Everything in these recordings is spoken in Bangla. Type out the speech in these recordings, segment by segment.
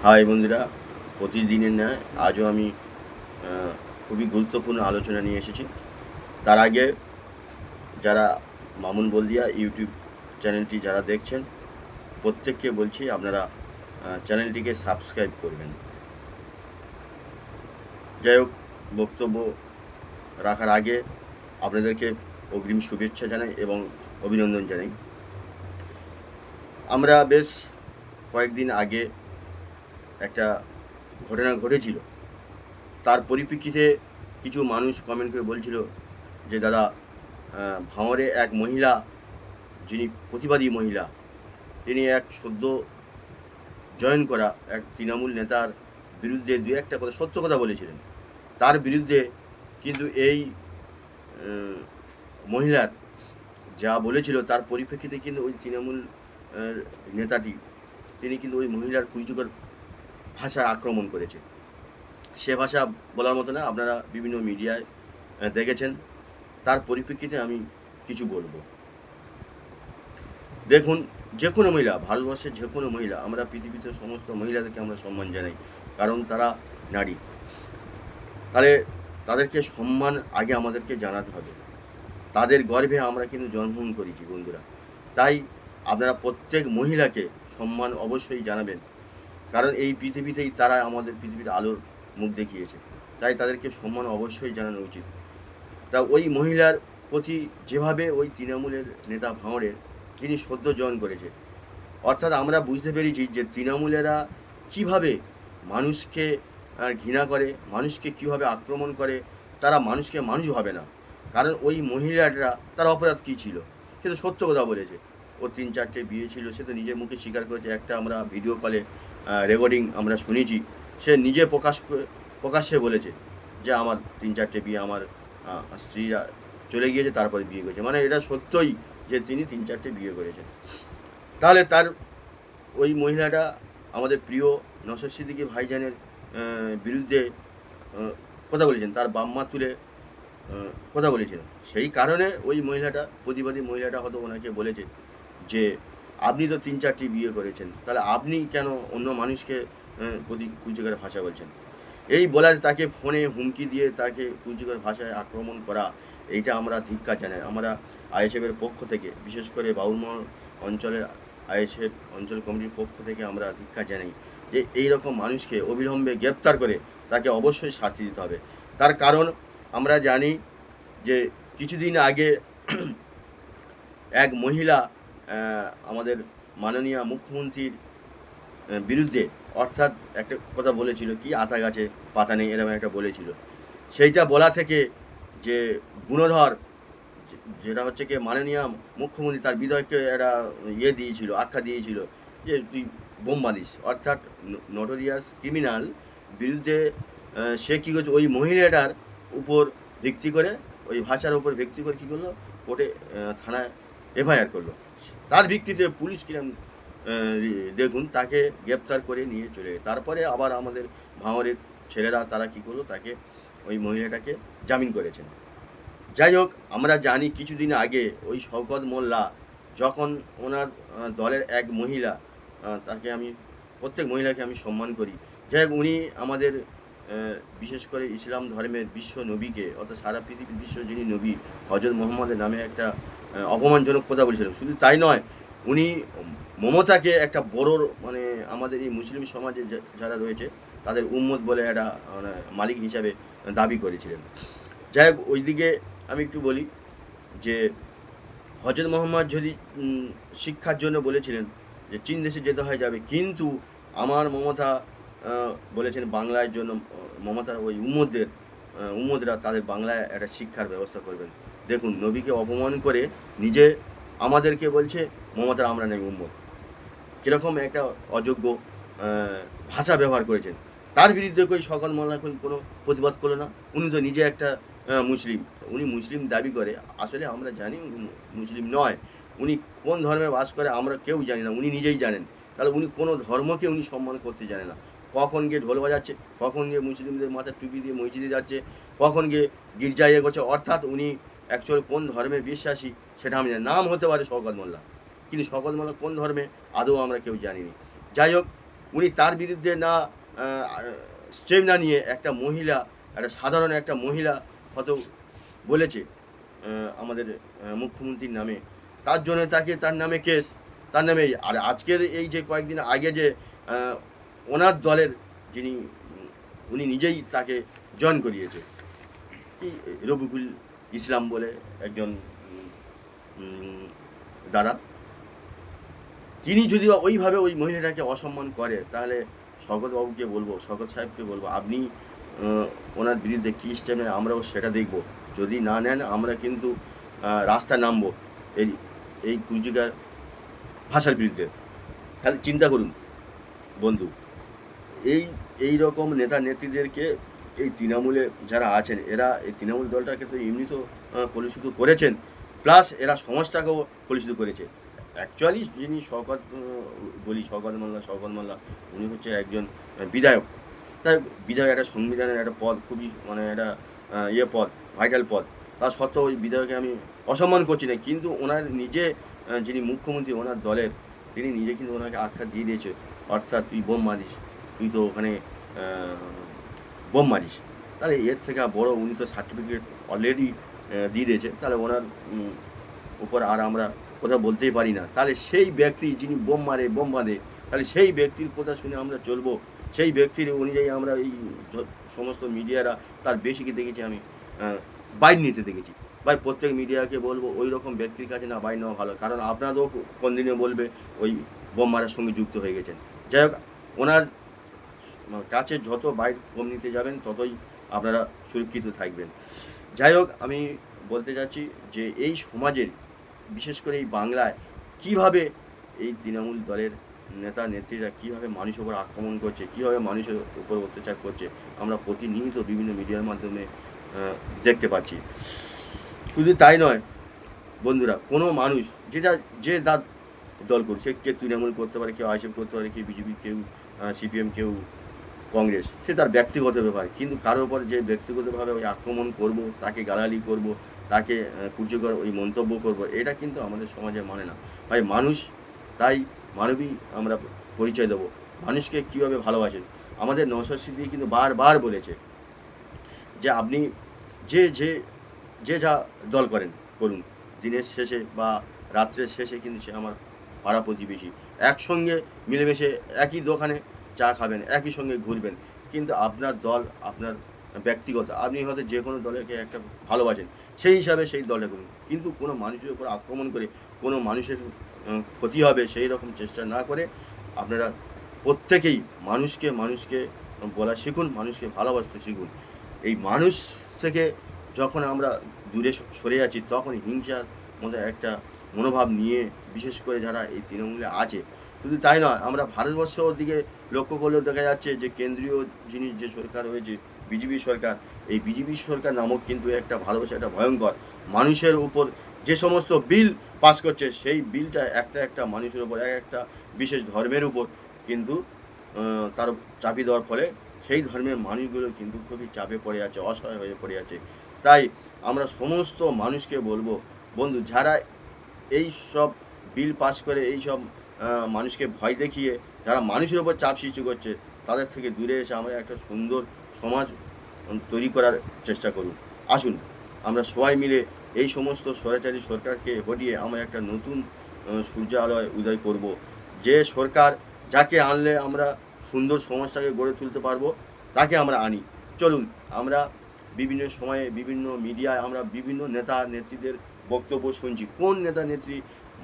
হাই বন্ধুরা, প্রতিদিনের ন্যায় আজও আমি খুবই গুরুত্বপূর্ণ আলোচনা নিয়ে এসেছি। তার আগে যারা মামুন বলদিয়া ইউটিউব চ্যানেলটি যারা দেখছেন, প্রত্যেককে বলছি আপনারা চ্যানেলটিকে সাবস্ক্রাইব করবেন। যাই হোক, বক্তব্য রাখার আগে আপনাদেরকে অগ্রিম শুভেচ্ছা জানাই এবং অভিনন্দন জানাই। আমরা বেশ কয়েকদিন আগে একটা ঘটনা ঘটেছিল, তার পরিপ্রেক্ষিতে কিছু মানুষ কমেন্ট করে বলছিল যে দাদা, ভাঙড়ে এক মহিলা, যিনি প্রতিবাদী মহিলা, তিনি এক সদ্য জয়েন করা এক তৃণমূল নেতার বিরুদ্ধে দু একটা কথা সত্য কথা বলেছিলেন। তার বিরুদ্ধে কিন্তু এই মহিলার যা বলেছিল তার পরিপ্রেক্ষিতে কিন্তু ওই তৃণমূল নেতাটি তিনি কিন্তু ওই মহিলার কুরুচিকর ভাষায় আক্রমণ করেছে। সে ভাষা বলার মতো না, আপনারা বিভিন্ন মিডিয়ায় দেখেছেন। তার পরিপ্রেক্ষিতে আমি কিছু বলবো। দেখুন, যে কোনো মহিলা, ভারতবর্ষের যে কোনো মহিলা, আমরা পৃথিবীতে সমস্ত মহিলাদেরকে আমরা সম্মান জানাই, কারণ তারা নারী। তাহলে তাদেরকে সম্মান আগে আমাদেরকে জানাতে হবে। তাদের গর্ভে আমরা কিন্তু জন্মগ্রহণ করেছি বন্ধুরা। তাই আপনারা প্রত্যেক মহিলাকে সম্মান অবশ্যই জানাবেন, কারণ এই পৃথিবীতেই তারা আমাদের পৃথিবীর আলোর মুখ দেখিয়েছে। তাই তাদেরকে সম্মান অবশ্যই জানানো উচিত। তা ওই মহিলার প্রতি যেভাবে ওই তৃণমূলের নেতা ভাঙড়ের তিনি সদ্য জয়েন করেছে, অর্থাৎ আমরা বুঝতে পেরেছি যে তৃণমূলেরা কীভাবে মানুষকে ঘৃণা করে, মানুষকে কীভাবে আক্রমণ করে। তারা মানুষকে মানুষ ভাবে না, কারণ ওই মহিলাটা তার অপরাধ কী ছিল? সে তো সত্য কথা বলেছে। ওর 3-4টে বিয়ে ছিল, সে তো নিজের মুখে স্বীকার করেছে। একটা আমরা ভিডিও কলে রেকর্ডিং আমরা শুনেছি, সে নিজে প্রকাশ্যে বলেছে যে আমার 3-4টে বিয়ে, আমার স্ত্রীরা চলে গিয়েছে, তারপরে বিয়ে করেছে। মানে এটা সত্যই যে তিনি 3-4টে বিয়ে করেছেন। তাহলে তার ওই মহিলাটা আমাদের প্রিয় নওশাদ সিদ্দিকী ভাইজানের বিরুদ্ধে কথা বলেছেন, তার বাম্মা তুলে কথা বলেছিলেন। সেই কারণে ওই মহিলাটা, প্রতিবাদী মহিলাটা হয়তো ওনাকে বলেছে যে আপনি তো 3-4টি বিয়ে করেছেন, তাহলে আপনি কেন অন্য মানুষকে কুরুচিকর ভাষা বলছেন? এই বলার তাকে ফোনে হুমকি দিয়ে তাকে কুরুচিকর ভাষায় আক্রমণ করা, এইটা আমরা ধিক্কার জানাই। আমরা আইএসএফের পক্ষ থেকে, বিশেষ করে বাউলমহল অঞ্চলের আইএসএফ অঞ্চল কমিটির পক্ষ থেকে আমরা ধিক্কার জানাই যে এই রকম মানুষকে অবিলম্বে গ্রেপ্তার করে তাকে অবশ্যই শাস্তি দিতে হবে। তার কারণ আমরা জানি যে কিছুদিন আগে এক মহিলা আমাদের মাননীয় মুখ্যমন্ত্রীর বিরুদ্ধে, অর্থাৎ একটা কথা বলেছিল, কি আতা গাছে পাতা নেই, এরকম একটা বলেছিল। সেইটা বলা থেকে যে গুণধর, যেটা হচ্ছে কি মাননীয় মুখ্যমন্ত্রী, তার বিধায়ককে একটা দিয়েছিল, আখ্যা দিয়েছিল যে তুই বোম বাঁধিস, অর্থাৎ নোটোরিয়াস ক্রিমিনাল বিরুদ্ধে সে কী করছে, ওই মহিলাটার উপর ভিত্তি করে, ওই ভাষার উপর ভিত্তি করে কী করলো, কোর্টে থানায় এফআইআর করলো। তার ভিত্তিতে পুলিশ কিরম দেখুন তাকে গ্রেপ্তার করে নিয়ে চলে গেছে। তারপরে আবার আমাদের ভাঙড়ের ছেলেরা তারা কী করলো, তাকে ওই মহিলাটাকে জামিন করেছেন। যাই হোক, আমরা জানি কিছুদিন আগে ওই শওকত মোল্লা, যখন ওনার দলের এক মহিলা, তাকে আমি, প্রত্যেক মহিলাকে আমি সম্মান করি, যাই হোক, উনি আমাদের বিশেষ করে ইসলাম ধর্মের বিশ্ব নবীকে, অর্থাৎ সারা পৃথিবীর বিশ্ব যিনি নবী হজরত মুহাম্মদের নামে একটা অপমানজনক কথা বলেছিলেন। শুধু তাই নয়, উনি মমতাকে একটা বড়, মানে আমাদের এই মুসলিম সমাজে যারা রয়েছে তাদের উম্মত বলে একটা মানে মালিক হিসাবে দাবি করেছিলেন। যাই হোক, ওই দিকে আমি একটু বলি যে হজরত মুহাম্মদ যদি শিক্ষার জন্য বলেছিলেন যে চীন দেশে যেতে হয় যাবে, কিন্তু আমার মমতা বলেছেন বাংলার জন্য, মমতার ওই উম্মতরা তাদের বাংলায় একটা শিক্ষার ব্যবস্থা করবেন। দেখুন, নবীকে অপমান করে নিজে আমাদেরকে বলছে মমতার আমরা নেই উম্মত। কীরকম একটা অযোগ্য ভাষা ব্যবহার করেছেন। তার বিরুদ্ধে কই শওকত মোল্লা কোনো প্রতিবাদ করলো না? উনি তো নিজে একটা মুসলিম, উনি মুসলিম দাবি করে, আসলে আমরা জানি উনি মুসলিম নয়। উনি কোন ধর্মে বাস করে আমরা কেউ জানি না, উনি নিজেই জানেন। তাহলে উনি কোনো ধর্মকে উনি সম্মান করতে জানে না। কখন গিয়ে ঢোল বাজাচ্ছে, কখন গিয়ে মুসলিমদের মাথায় টুপি দিয়ে মসজিদে যাচ্ছে, কখন গিয়ে গির্জায় করছে, অর্থাৎ উনি অ্যাকচুয়ালি কোন ধর্মে বিশ্বাসী সেটা আমি জানি। নাম হতে পারে শওকত মোল্লা, কিন্তু শওকত মোল্লা কোন ধর্মে আদৌ আমরা কেউ জানিনি। যাই হোক, উনি তার বিরুদ্ধে না স্টেপ না নিয়ে একটা মহিলা, একটা সাধারণ একটা মহিলা হয়তো বলেছে আমাদের মুখ্যমন্ত্রীর নামে, তার জন্য তাকে তার নামে কেস, তার নামে। আর আজকের এই যে কয়েকদিন আগে যে ওনার দলের যিনি উনি নিজেই তাকে জয়েন করিয়েছে, কি রবিকুল ইসলাম বলে একজন দাদা, তিনি যদি বা ওইভাবে ওই মহিলাটাকে অসম্মান করে, তাহলে শওকতবাবুকে বলবো, শওকত সাহেবকে বলবো, আপনি ওনার বিরুদ্ধে কী স্টেপ নেন আমরাও সেটা দেখব। যদি না নেন আমরা কিন্তু রাস্তায় নামবো এই এই কুলজিকার ভাষার বিরুদ্ধে। তাহলে চিন্তা করুন বন্ধু, এই রকম নেতা নেত্রীদেরকে এই তৃণমূলে যারা আছেন, এরা এই তৃণমূল দলটাকে তো এমনি তো কলুষিত করেছেন, প্লাস এরা সমাজটাকেও কলুষিত করেছে। অ্যাকচুয়ালি যিনি শওকত মোল্লা, উনি হচ্ছে একজন বিধায়ক। তাই বিধায়ক একটা সংবিধানের একটা পদ, খুবই মানে একটা পদ, ভাইটাল পদ। তা সত্ত্বেও ওই বিধায়ককে আমি অসম্মান করছি না, কিন্তু ওনার নিজে যিনি মুখ্যমন্ত্রী ওনার দলের, তিনি নিজে কিন্তু ওনাকে আখ্যা দিয়ে দিয়েছে, অর্থাৎ তুই বোম মারিস, তুই তো ওখানে বোম মারিস। তাহলে এর থেকে বড়, উনি তো সার্টিফিকেট অলরেডি দিয়ে দিয়েছে, তাহলে ওনার উপর আর আমরা কথা বলতেই পারি না। তাহলে সেই ব্যক্তি যিনি বোম বাঁধে, তাহলে সেই ব্যক্তির কথা শুনে আমরা চলবো, সেই ব্যক্তির অনুযায়ী আমরা এই সমস্ত মিডিয়ারা, তার বেশিকে দেখেছি আমি বাইর নিতে দেখেছি। ভাই প্রত্যেক মিডিয়াকে বলবো ওই রকম ব্যক্তির কাছে না বাইর নেওয়া ভালো, কারণ আপনারাও কোন দিনে বলবে ওই বোম মারার সঙ্গে যুক্ত হয়ে গেছেন। যাই হোক, ওনার কাছে যত বাইর কম নিতে যাবেন ততই আপনারা সুরক্ষিত থাকবেন। যাই হোক, আমি বলতে চাচ্ছি যে এই সমাজের, বিশেষ করে এই বাংলায় কীভাবে এই তৃণমূল দলের নেতা নেত্রীরা কীভাবে মানুষের উপর আক্রমণ করছে, কীভাবে মানুষের উপর অত্যাচার করছে, আমরা প্রতিনিয়ত বিভিন্ন মিডিয়ার মাধ্যমে দেখতে পাচ্ছি। শুধু তাই নয় বন্ধুরা, কোনো মানুষ যে দল করছে, কে তৃণমূল করতে পারে, কেউ আইএসএফ করতে পারে, কেউ বিজেপি, কেউ সিপিএম, কেউ কংগ্রেস, সে তার ব্যক্তিগত ব্যাপার। কিন্তু কারোর উপর যে ব্যক্তিগতভাবে ওই আক্রমণ করব, তাকে গালাগালি করব, তাকে কুরুচিকর ওই মন্তব্য করব, এটা কিন্তু আমাদের সমাজে মানে না ভাই। মানুষ, তাই মানবী আমরা পরিচয় দেবো, মানুষকে কীভাবে ভালোবাসে। আমাদের নওশাদ সিদ্দিকী কিন্তু বারবার বলেছে যে আপনি যে যা দল করুন, দিনের শেষে বা রাত্রের শেষে কিন্তু সে আমার পাড়া প্রতিবেশী, একসঙ্গে মিলেমিশে একই দোকানে চা খাবেন, একই সঙ্গে ঘুরবেন। কিন্তু আপনার দল আপনার ব্যক্তিগত, আপনি হয়তো যে কোনো দলেরকে একটা ভালোবাসেন, সেই হিসাবে সেই দলটা করুন, কিন্তু কোনো মানুষের উপর আক্রমণ করে কোনো মানুষের ক্ষতি হবে সেই রকম চেষ্টা না করে আপনারা প্রত্যেকেই মানুষকে বলা শিখুন, মানুষকে ভালোবাসতে শিখুন। এই মানুষ থেকে যখন আমরা দূরে সরে যাচ্ছি, তখন হিংসার মধ্যে একটা মনোভাব নিয়ে, বিশেষ করে যারা এই তৃণমূলে আছে। শুধু তাই নয়, আমরা ভারতবর্ষের দিকে লক্ষ্য করলেও দেখা যাচ্ছে যে কেন্দ্রীয় যে সরকার হয়েছে, বিজেপি সরকার, এই বিজেপি সরকার নামক কিন্তু একটা ভারতবর্ষে একটা ভয়ঙ্কর, মানুষের উপর যে সমস্ত বিল পাস করছে, সেই বিলটা একটা মানুষের উপর, একটা বিশেষ ধর্মের উপর কিন্তু তার চাপি দেওয়ার ফলে সেই ধর্মের মানুষগুলো কিন্তু খুবই চাপে পড়ে আছে, অসহায় হয়ে পড়ে আছে। তাই আমরা সমস্ত মানুষকে বলবো, বন্ধু, যারা এই সব বিল পাস করে, এই সব মানুষকে ভয় দেখিয়ে যারা মানুষের ওপর চাপ সৃষ্টি করছে, তাদের থেকে দূরে এসে আমরা একটা সুন্দর সমাজ তৈরি করার চেষ্টা করুন। আসুন আমরা সবাই মিলে এই সমস্ত স্বৈরাচারী সরকারকে হটিয়ে আমরা একটা নতুন সূর্যালয় উদয় করব। যে সরকার, যাকে আনলে আমরা সুন্দর সমাজটাকে গড়ে তুলতে পারবো, তাকে আমরা আনি। চলুন, আমরা বিভিন্ন সময়ে বিভিন্ন মিডিয়ায় আমরা বিভিন্ন নেতা নেত্রীদের বক্তব্য শুনছি, কোন নেতা নেত্রী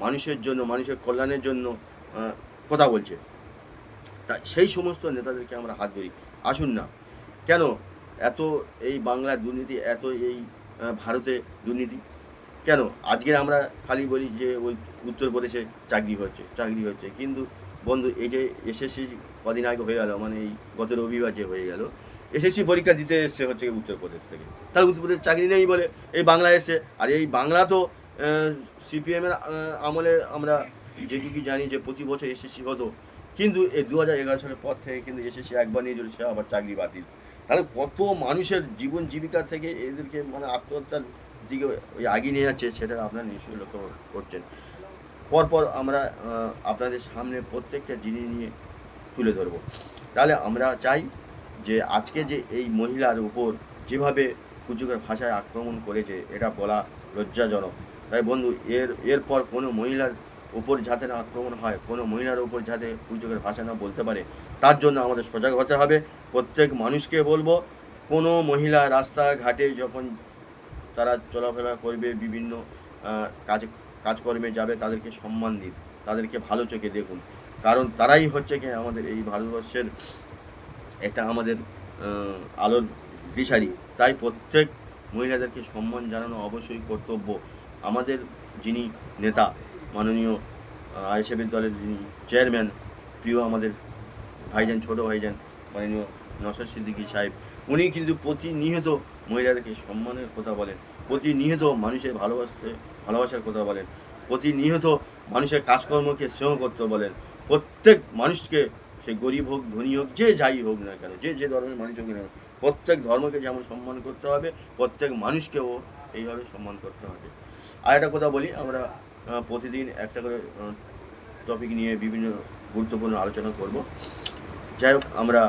মানুষের জন্য, মানুষের কল্যাণের জন্য কথা বলছে, তা সেই সমস্ত নেতাদেরকে আমরা হাত ধরি। আসুন না, কেন এত এই বাংলার দুর্নীতি, এত এই ভারতে দুর্নীতি কেন? আজকে আমরা খালি বলি যে ওই উত্তরপ্রদেশে চাকরি হচ্ছে, কিন্তু বন্ধু, এই যে এসএসসি কদিন আগে হয়ে গেল, মানে এই গত রবিবার যে হয়ে গেল, এসএসসি পরীক্ষা দিতে এসছে হচ্ছে উত্তরপ্রদেশ থেকে, তাহলে উত্তরপ্রদেশ চাকরি নেই বলে এই বাংলা এসে। আর এই বাংলা তো সিপিএমের আমলে আমরা যেটুকু জানি যে প্রতি বছর এসএসসি হতো, কিন্তু এই 2011 সালের পর থেকে কিন্তু এসএসসি একবার নিয়ে চলেছে, আবার চাকরি বাতিল। তাহলে কত মানুষের জীবন জীবিকা থেকে এদেরকে মানে আত্মহত্যার দিকে ওই আগিয়ে নিয়ে যাচ্ছে, সেটা আপনারা নিশ্চয়ই লক্ষ্য করছেন। পরপর আমরা আপনাদের সামনে প্রত্যেকটা জিনিস নিয়ে তুলে ধরবো। তাহলে আমরা চাই যে আজকে যে এই মহিলার উপর যেভাবে কুচুকের ভাষায় আক্রমণ করেছে, এটা বলা লজ্জাজনক। তাই বন্ধু, এরপর কোনো মহিলার উপর যাতে না আক্রমণ হয়, কোনো মহিলার উপর যাতে কুচুকের ভাষা না বলতে পারে, তার জন্য আমাদের সজাগ হতে হবে। প্রত্যেক মানুষকে বলবো, কোনো মহিলা রাস্তাঘাটে যখন তারা চলাফেরা করবে, বিভিন্ন কাজকর্মে যাবে, তাদেরকে সম্মান দিন, তাদেরকে ভালো চোখে দেখুন। কারণ তারাই হচ্ছে কি আমাদের এই ভারতবর্ষের একটা আমাদের আলোর দিশারি। তাই প্রত্যেক মহিলাদেরকে সম্মান জানানো অবশ্যই কর্তব্য। আমাদের যিনি নেতা, মাননীয় আইএসএফের দলের যিনি চেয়ারম্যান, প্রিয় আমাদের ভাইজান, ছোটো ভাইজান মাননীয় নওশাদ সিদ্দিকী সাহেব, উনি কিন্তু প্রতিনিয়ত মহিলাদেরকে সম্মানের কথা বলেন, প্রতিনিয়ত মানুষের ভালোবাসার কথা বলেন, প্রতিনিয়ত মানুষের কাজকর্মকে স্নেহ করতে বলেন। প্রত্যেক মানুষকে, সে গরিব হোক ধনী হোক, যে যাই হোক না কেন, যে ধর্মের মানুষ হোক না, প্রত্যেক ধর্মকে যেমন সম্মান করতে হবে, প্রত্যেক মানুষকেও এইভাবে সম্মান করতে হবে। আর একটা কথা বলি, আমরা প্রতিদিন একটা করে টপিক নিয়ে বিভিন্ন গুরুত্বপূর্ণ আলোচনা করব। যাই হোক, আমরা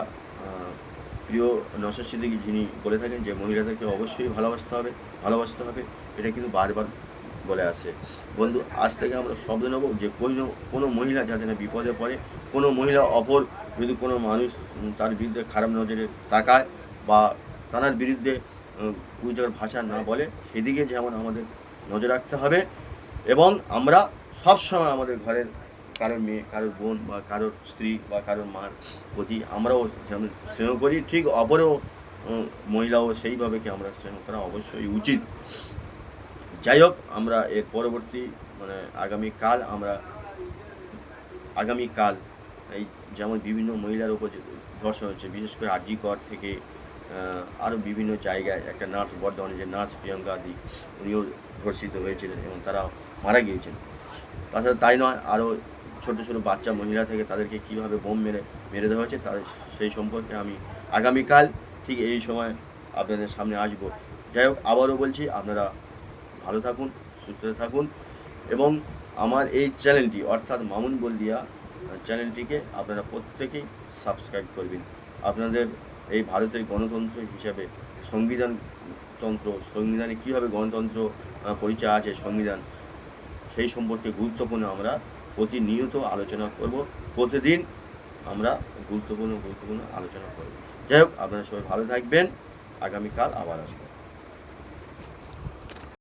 প্রিয় নওশাদ সিদ্দিকী যিনি বলে থাকেন যে মহিলাদেরকে অবশ্যই ভালোবাসতে হবে, এটা কিন্তু বারবার বলে আসে। বন্ধু, আজ থেকে আমরা শব্দ নেব যে কোনো মহিলা যাতে না বিপদে পড়ে, কোনো মহিলা অপর যদি কোনো মানুষ তার বিরুদ্ধে খারাপ নজরে তাকায় বা তার বিরুদ্ধে কুচের ভাষা না বলে, সেদিকে যেমন আমাদের নজর রাখতে হবে। এবং আমরা সবসময় আমাদের ঘরের কারোর মেয়ে, কারোর বোন বা কারোর স্ত্রী বা কারোর মার প্রতি আমরাও যেমন স্নেহ করি, ঠিক অপরেও মহিলাও সেইভাবে কি আমরা স্নেহ করা অবশ্যই উচিত। যাই হোক, আমরা এর পরবর্তী আগামীকাল এই যেমন বিভিন্ন মহিলার উপর যে ধর্ষণ হচ্ছে, বিশেষ করে আরজি কর থেকে আরও বিভিন্ন জায়গায়, একটা নার্স, বর্ধমানে যে নার্স প্রিয়াঙ্কা দি, উনিও ধর্ষিত হয়েছিলেন এবং তারা মারা গিয়েছেন। তাছাড়া তাই নয়, আরও ছোটো ছোটো বাচ্চা মহিলা থেকে তাদেরকে কীভাবে বোম মেরে দেওয়া হয়েছে, তাদের সেই সম্পর্কে আমি আগামীকাল ঠিক এই সময় আপনাদের সামনে আসবো। যাই হোক, আবারও বলছি, আপনারা ভালো থাকুন, সুস্থ থাকুন এবং আমার এই চ্যানেলটি অর্থাৎ মামুন বলদিয়া চ্যানেলটিকে আপনারা প্রত্যেকেই সাবস্ক্রাইব করবেন। আপনাদের এই ভারতের গণতন্ত্র হিসাবে সংবিধানে কীভাবে গণতন্ত্র পরিচয় আছে, সংবিধান, সেই সম্পর্কে গুরুত্বপূর্ণ আমরা প্রতিনিয়ত আলোচনা করব। প্রতিদিন আমরা গুরুত্বপূর্ণ আলোচনা করব। যাই হোক, আপনারা সবাই ভালো থাকবেন। আগামীকাল আবার আসবো।